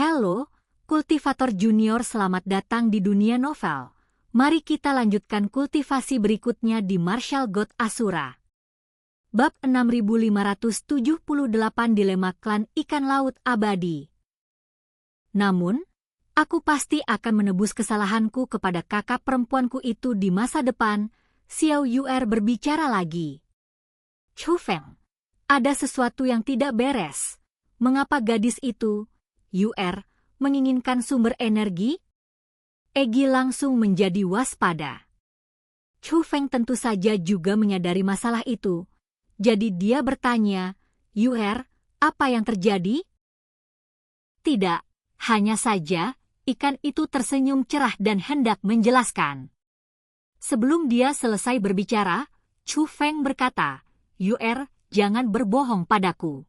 Halo, kultivator junior, selamat datang di dunia novel. Mari kita lanjutkan kultivasi berikutnya di Martial God Asura. Bab 6578 Dilema Klan Ikan Laut Abadi. Namun, aku pasti akan menebus kesalahanku kepada kakak perempuanku itu di masa depan. Xiao Yu'er berbicara lagi. Chu Feng, ada sesuatu yang tidak beres. Mengapa gadis itu, Yu'er, menginginkan sumber energi? Egi langsung menjadi waspada. Chu Feng tentu saja juga menyadari masalah itu. Jadi dia bertanya, Yu'er, apa yang terjadi? Tidak, hanya saja ikan itu tersenyum cerah dan hendak menjelaskan. Sebelum dia selesai berbicara, Chu Feng berkata, Yu'er, jangan berbohong padaku.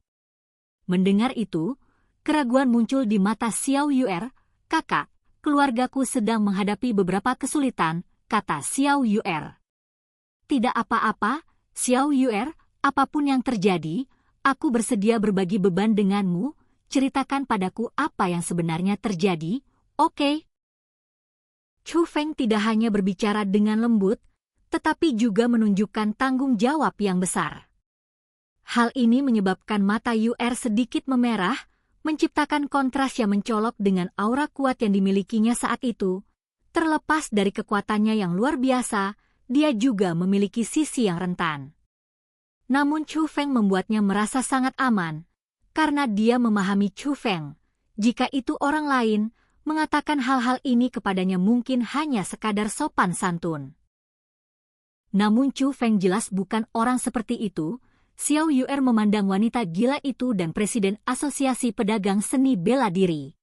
Mendengar itu, keraguan muncul di mata Xiao Yu'er. Kakak, keluargaku sedang menghadapi beberapa kesulitan, kata Xiao Yu'er. Tidak apa-apa, Xiao Yu'er, apapun yang terjadi, aku bersedia berbagi beban denganmu. Ceritakan padaku apa yang sebenarnya terjadi, oke? Chu Feng tidak hanya berbicara dengan lembut, tetapi juga menunjukkan tanggung jawab yang besar. Hal ini menyebabkan mata Yu'er sedikit memerah, menciptakan kontras yang mencolok dengan aura kuat yang dimilikinya saat itu. Terlepas dari kekuatannya yang luar biasa, dia juga memiliki sisi yang rentan. Namun Chu Feng membuatnya merasa sangat aman, karena dia memahami Chu Feng. Jika itu orang lain, mengatakan hal-hal ini kepadanya mungkin hanya sekadar sopan santun. Namun Chu Feng jelas bukan orang seperti itu. Xiao Yu'er memandang wanita gila itu dan Presiden Asosiasi Pedagang Seni Bela Diri.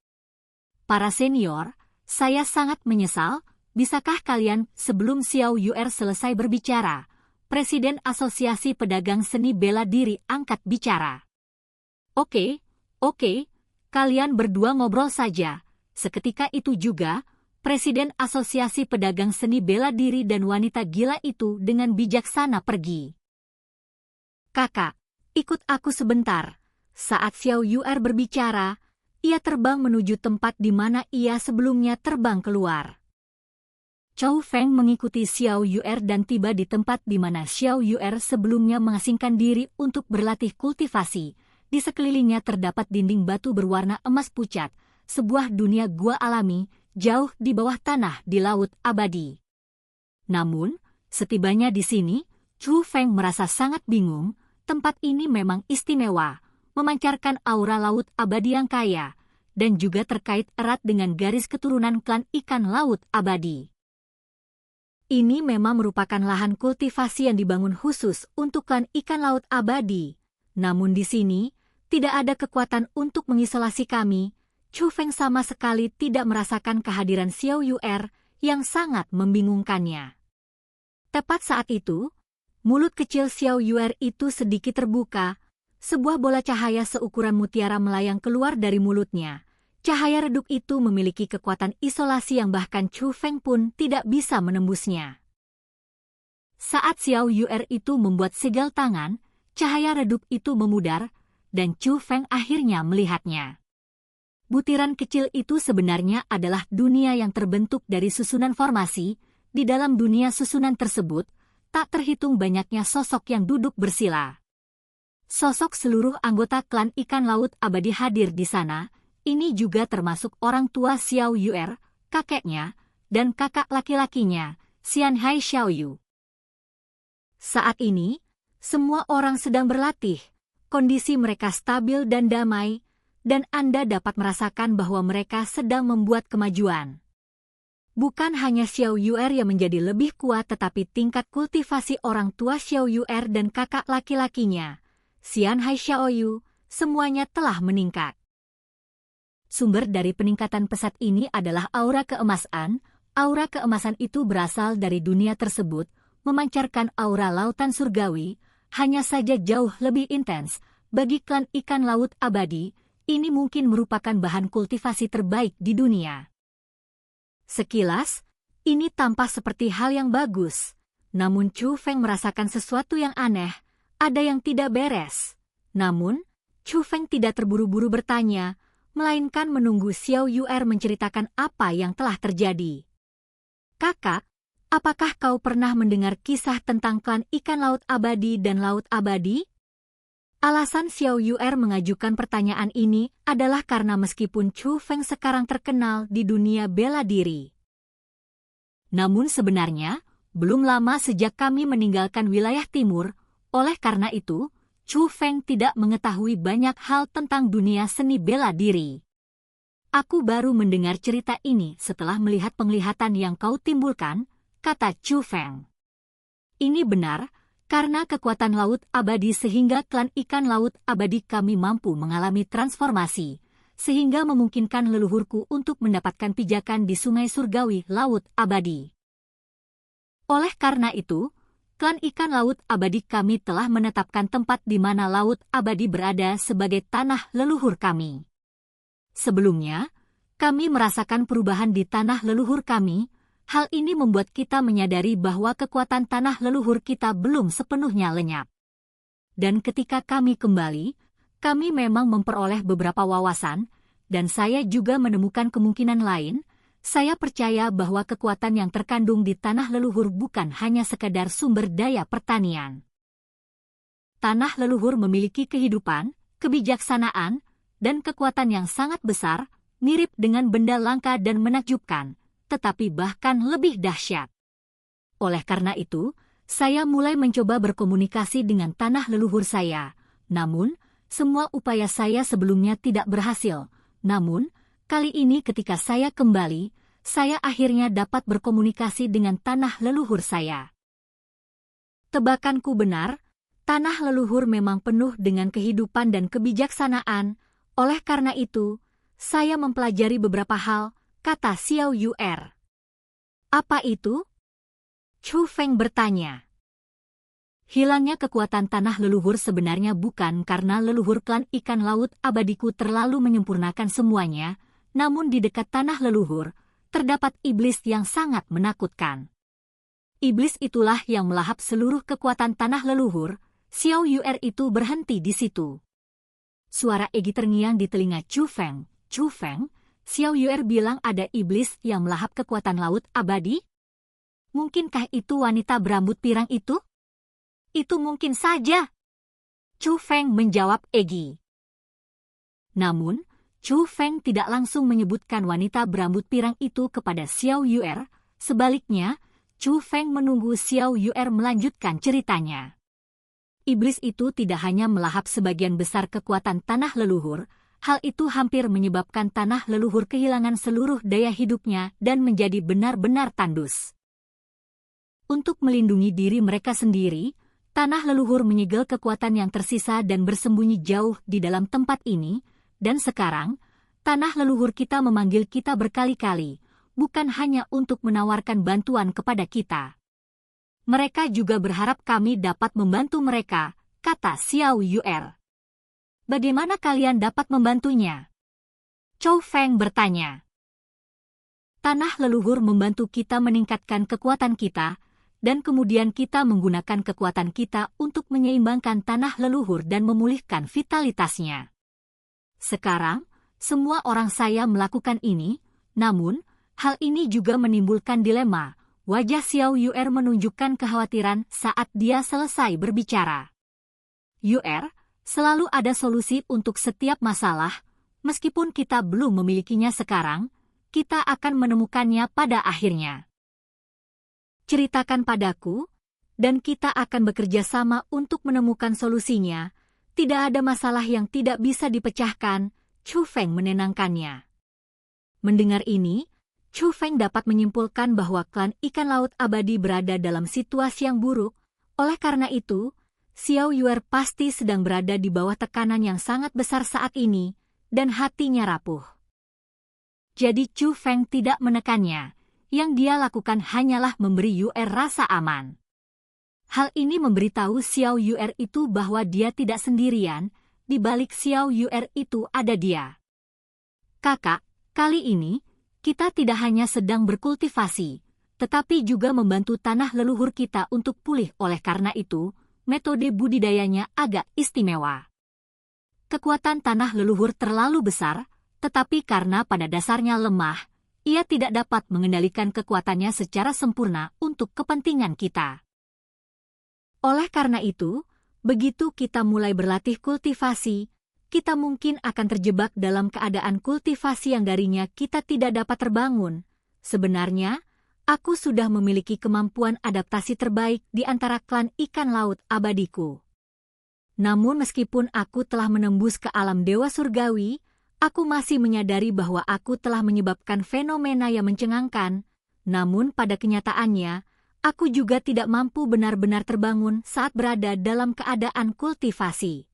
Para senior, saya sangat menyesal. Bisakah kalian, sebelum Xiao Yu'er selesai berbicara, Presiden Asosiasi Pedagang Seni Bela Diri angkat bicara. Oke, kalian berdua ngobrol saja. Seketika itu juga, Presiden Asosiasi Pedagang Seni Bela Diri dan wanita gila itu dengan bijaksana pergi. Kakak, ikut aku sebentar. Saat Xiao Yu'er berbicara, ia terbang menuju tempat di mana ia sebelumnya terbang keluar. Chu Feng mengikuti Xiao Yu'er dan tiba di tempat di mana Xiao Yu'er sebelumnya mengasingkan diri untuk berlatih kultivasi. Di sekelilingnya terdapat dinding batu berwarna emas pucat, sebuah dunia gua alami, jauh di bawah tanah di laut abadi. Namun, setibanya di sini, Chu Feng merasa sangat bingung. Tempat ini memang istimewa, memancarkan aura laut abadi yang kaya, dan juga terkait erat dengan garis keturunan klan ikan laut abadi. Ini memang merupakan lahan kultivasi yang dibangun khusus untuk klan ikan laut abadi. Namun di sini, tidak ada kekuatan untuk mengisolasi kami. Chu Feng sama sekali tidak merasakan kehadiran Xiao Yu'er yang sangat membingungkannya. Tepat saat itu, mulut kecil Xiao Yu'er itu sedikit terbuka. Sebuah bola cahaya seukuran mutiara melayang keluar dari mulutnya. Cahaya redup itu memiliki kekuatan isolasi yang bahkan Chu Feng pun tidak bisa menembusnya. Saat Xiao Yu'er itu membuat segel tangan, cahaya redup itu memudar, dan Chu Feng akhirnya melihatnya. Butiran kecil itu sebenarnya adalah dunia yang terbentuk dari susunan formasi. Di dalam dunia susunan tersebut, tak terhitung banyaknya sosok yang duduk bersila. Sosok seluruh anggota klan ikan laut abadi hadir di sana. Ini juga termasuk orang tua Xiao Yu'er, kakeknya, dan kakak laki-lakinya, Xian Hai Xiaoyu. Saat ini, semua orang sedang berlatih. Kondisi mereka stabil dan damai, dan Anda dapat merasakan bahwa mereka sedang membuat kemajuan. Bukan hanya Xiao Yu'er yang menjadi lebih kuat, tetapi tingkat kultivasi orang tua Xiao Yu'er dan kakak laki-lakinya, Xian Hai Xiaoyu, semuanya telah meningkat. Sumber dari peningkatan pesat ini adalah aura keemasan. Aura keemasan itu berasal dari dunia tersebut, memancarkan aura lautan surgawi, hanya saja jauh lebih intens. Bagi klan ikan laut abadi, ini mungkin merupakan bahan kultivasi terbaik di dunia. Sekilas, ini tampak seperti hal yang bagus. Namun Chu Feng merasakan sesuatu yang aneh, ada yang tidak beres. Namun, Chu Feng tidak terburu-buru bertanya, melainkan menunggu Xiao Yuer menceritakan apa yang telah terjadi. Kakak, apakah kau pernah mendengar kisah tentang klan ikan laut abadi dan laut abadi? Alasan Xiao Yuer mengajukan pertanyaan ini adalah karena meskipun Chu Feng sekarang terkenal di dunia bela diri, namun sebenarnya belum lama sejak kami meninggalkan wilayah timur, oleh karena itu, Chu Feng tidak mengetahui banyak hal tentang dunia seni bela diri. Aku baru mendengar cerita ini setelah melihat penglihatan yang kau timbulkan, kata Chu Feng. Ini benar, karena kekuatan laut abadi sehingga klan ikan laut abadi kami mampu mengalami transformasi, sehingga memungkinkan leluhurku untuk mendapatkan pijakan di sungai surgawi laut abadi. Oleh karena itu, klan ikan laut abadi kami telah menetapkan tempat di mana laut abadi berada sebagai tanah leluhur kami. Sebelumnya, kami merasakan perubahan di tanah leluhur kami. Hal ini membuat kita menyadari bahwa kekuatan tanah leluhur kita belum sepenuhnya lenyap. Dan ketika kami kembali, kami memang memperoleh beberapa wawasan, dan saya juga menemukan kemungkinan lain. Saya percaya bahwa kekuatan yang terkandung di tanah leluhur bukan hanya sekadar sumber daya pertanian. Tanah leluhur memiliki kehidupan, kebijaksanaan, dan kekuatan yang sangat besar, mirip dengan benda langka dan menakjubkan, tetapi bahkan lebih dahsyat. Oleh karena itu, saya mulai mencoba berkomunikasi dengan tanah leluhur saya. Namun, semua upaya saya sebelumnya tidak berhasil. Namun, kali ini ketika saya kembali, saya akhirnya dapat berkomunikasi dengan tanah leluhur saya. Tebakanku benar, tanah leluhur memang penuh dengan kehidupan dan kebijaksanaan. Oleh karena itu, saya mempelajari beberapa hal, kata Xiao Yuer. Apa itu? Chu Feng bertanya. Hilangnya kekuatan tanah leluhur sebenarnya bukan karena leluhur klan ikan laut abadiku terlalu menyempurnakan semuanya, namun di dekat tanah leluhur, terdapat iblis yang sangat menakutkan. Iblis itulah yang melahap seluruh kekuatan tanah leluhur. Xiao Yuer itu berhenti di situ. Suara Egi terngiang di telinga Chu Feng. Chu Feng, Xiao Yuer bilang ada iblis yang melahap kekuatan laut abadi? Mungkinkah itu wanita berambut pirang itu? Itu mungkin saja. Chu Feng menjawab Egi. Namun, Chu Feng tidak langsung menyebutkan wanita berambut pirang itu kepada Xiao Yuer. Sebaliknya, Chu Feng menunggu Xiao Yuer melanjutkan ceritanya. Iblis itu tidak hanya melahap sebagian besar kekuatan tanah leluhur, hal itu hampir menyebabkan tanah leluhur kehilangan seluruh daya hidupnya dan menjadi benar-benar tandus. Untuk melindungi diri mereka sendiri, tanah leluhur menyegel kekuatan yang tersisa dan bersembunyi jauh di dalam tempat ini, dan sekarang, tanah leluhur kita memanggil kita berkali-kali, bukan hanya untuk menawarkan bantuan kepada kita. Mereka juga berharap kami dapat membantu mereka, kata Xiao Yuer. Bagaimana kalian dapat membantunya? Chu Feng bertanya. Tanah leluhur membantu kita meningkatkan kekuatan kita, dan kemudian kita menggunakan kekuatan kita untuk menyeimbangkan tanah leluhur dan memulihkan vitalitasnya. Sekarang, semua orang saya melakukan ini, namun, hal ini juga menimbulkan dilema. Wajah Xiao Yuer menunjukkan kekhawatiran saat dia selesai berbicara. Yuer, selalu ada solusi untuk setiap masalah, meskipun kita belum memilikinya sekarang, kita akan menemukannya pada akhirnya. Ceritakan padaku, dan kita akan bekerja sama untuk menemukan solusinya. Tidak ada masalah yang tidak bisa dipecahkan, Chu Feng menenangkannya. Mendengar ini, Chu Feng dapat menyimpulkan bahwa klan ikan laut abadi berada dalam situasi yang buruk. Oleh karena itu, Xiao Yuer pasti sedang berada di bawah tekanan yang sangat besar saat ini, dan hatinya rapuh. Jadi Chu Feng tidak menekannya. Yang dia lakukan hanyalah memberi Yuer rasa aman. Hal ini memberitahu Xiao Yuer itu bahwa dia tidak sendirian, di balik Xiao Yuer itu ada dia. Kakak, kali ini, kita tidak hanya sedang berkultivasi, tetapi juga membantu tanah leluhur kita untuk pulih. Oleh karena itu, metode budidayanya agak istimewa. Kekuatan tanah leluhur terlalu besar, tetapi karena pada dasarnya lemah, ia tidak dapat mengendalikan kekuatannya secara sempurna untuk kepentingan kita. Oleh karena itu, begitu kita mulai berlatih kultivasi, kita mungkin akan terjebak dalam keadaan kultivasi yang darinya kita tidak dapat terbangun. Sebenarnya, aku sudah memiliki kemampuan adaptasi terbaik di antara klan ikan laut abadiku. Namun meskipun aku telah menembus ke alam dewa surgawi, aku masih menyadari bahwa aku telah menyebabkan fenomena yang mencengangkan, namun pada kenyataannya, aku juga tidak mampu benar-benar terbangun saat berada dalam keadaan kultivasi.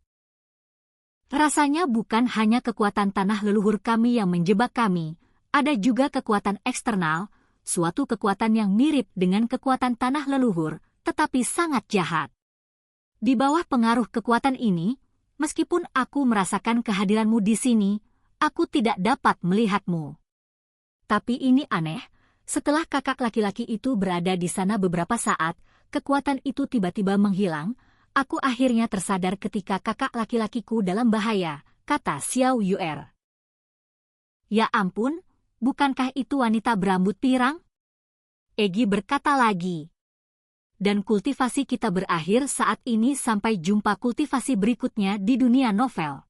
Rasanya bukan hanya kekuatan tanah leluhur kami yang menjebak kami, ada juga kekuatan eksternal, suatu kekuatan yang mirip dengan kekuatan tanah leluhur, tetapi sangat jahat. Di bawah pengaruh kekuatan ini, meskipun aku merasakan kehadiranmu di sini, aku tidak dapat melihatmu. Tapi ini aneh, setelah kakak laki-laki itu berada di sana beberapa saat, kekuatan itu tiba-tiba menghilang, aku akhirnya tersadar ketika kakak laki-lakiku dalam bahaya, kata Xiao Yuer. Ya ampun, bukankah itu wanita berambut pirang? Egi berkata lagi. Dan kultivasi kita berakhir saat ini sampai jumpa kultivasi berikutnya di dunia novel.